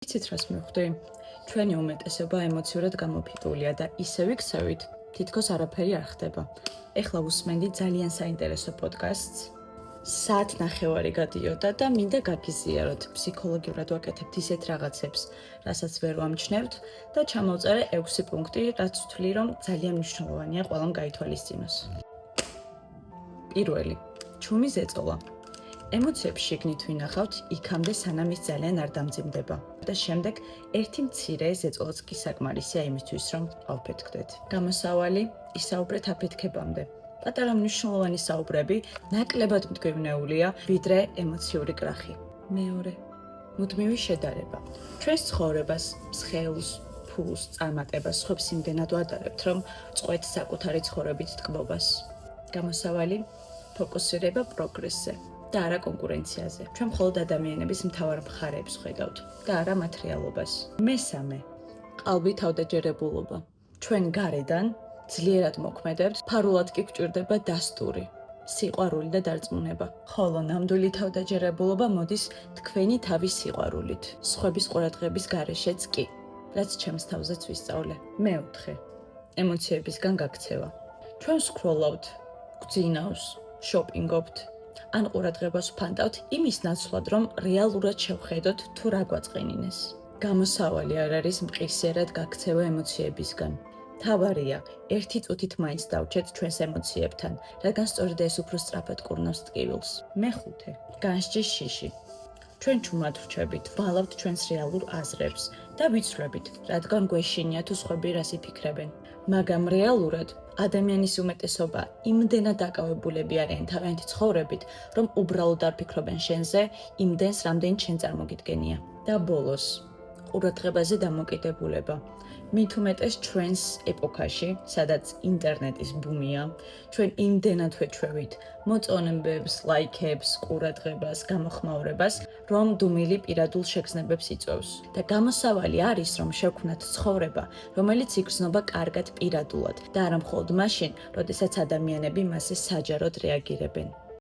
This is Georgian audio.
იცით რას მივხვდი? ჩვენი უმეტესობა ემოციურად გამოფიტულია და ისე ვიქცევით, თითქოს არაფერი არ ხდება. ეხლა უსმენდი ძალიან საინტერესო პოდკასტს. საათნახევარი გადიოდა და მინდა გაგიზიაროთ, ფსიქოლოგიურად ვაკეთებთ ისეთ რაღაცებს, რასაც ვერ ვამჩნევთ და ჩამოვწერე 6 პუნქტი, რაც ვთვლი, რომ ძალიან მნიშვნელოვანია ყველამ გაითვალისწინოს. პირველი, ჩუმი ზეწოლა. ემოციებს შიგნით ვინახავთ იქამდე სანამ ის ძალიან არ დამძიმდება და შემდეგ ერთი მცირე ზეწოლაც კი საკმარისია იმისთვის, რომ ავფეთქდეთ. გამოსავალი ისაუბრეთ აფეთქებამდე. პატარა მნიშვნელოვანი საუბრები ნაკლებად მტკივნეულია, ვიდრე ემოციური კრახი. მეორე, მუდმივი შედარება. ჩვენს ცხოვრებას, მსხეულს, ფულს, წარმატებას სხვებს იმდენად ვადარებთ, რომ წყვეთ საკუთარი ცხოვრებით ტკბობას. გამოსავალი ფოკუსირება პროგრესზე და არა კონკურენციაზე. ჩვენ მხოლოდ ადამიანების მთავარ მხარეებს ხედავთ და არა მათ რეალობას. მესამე, ყალბი თავდაჯერებულობა. ჩვენ გარედან ძლიერად მოქმედებთ, ფარულად კი გვჭირდება დასტური, სიყვარული და დარწმუნება. ხოლო ნამდვილი თავდაჯერებულობა მოდის თქვენი თავის სიყვარულით, სხვების ყურადღების გარეშეც კი, რაც ჩემს თავზეც ვისწავლე. მეოთხე, ემოციებისგან გაქცევა. ჩვენ სკროლავთ, გვძინავს, შოპინგობთ, ან ყურადღებას ვფანტავთ იმის ნაცვლად, რომ რეალურად შევხედოთ თუ რა გვაწყენინეს. გამოსავალი არ არის მყისიერად გაქცევა ემოციებისგან. თავარია, ერთი წუთით მაინც დავჩეთ ჩვენს ემოციებთან, რადგან სწორედ ეს უფრო სწრაფად კურნავს ტკივილს. მეხუთე, განსჯის შიში. ჩვენ ჩუმად ვრჩებით, ვალავთ ჩვენს რეალურ აზრებს და ვიცვლებით, რადგან გვეშინია თუ სხვები რას იფიქრებენ. მაგრამ რეალურად ადამიანის უმეტესობა იმდენად დაკავებულები არიან თავიანთი ცხოვრებით, რომ უბრალოდ არ ფიქრობენ შენზე, იმდენს, რამდენიც შენ წარმოგიდგენია. და ბოლოს, ყურადღებაზე დამოკიდებულება. მით უმეტეს ჩვენს ეპოქაში, სადაც ინტერნეტის ბუმია, ჩვენ იმდენად ვეჩვევით მოწონებებს, ლაიქებს, ყურადღებას, გამოხმაურებას, რომ დუმილი პირადულ შეგრძნებებს იწვევს. და გამოსავალი არის, რომ შევქმნათ ცხოვრება, რომელიც იგრძნობა კარგად პირადულად და არა მხოლოდ მაშინ, როდესაც ადამიანები მასზე საჯაროდ რეაგირებენ.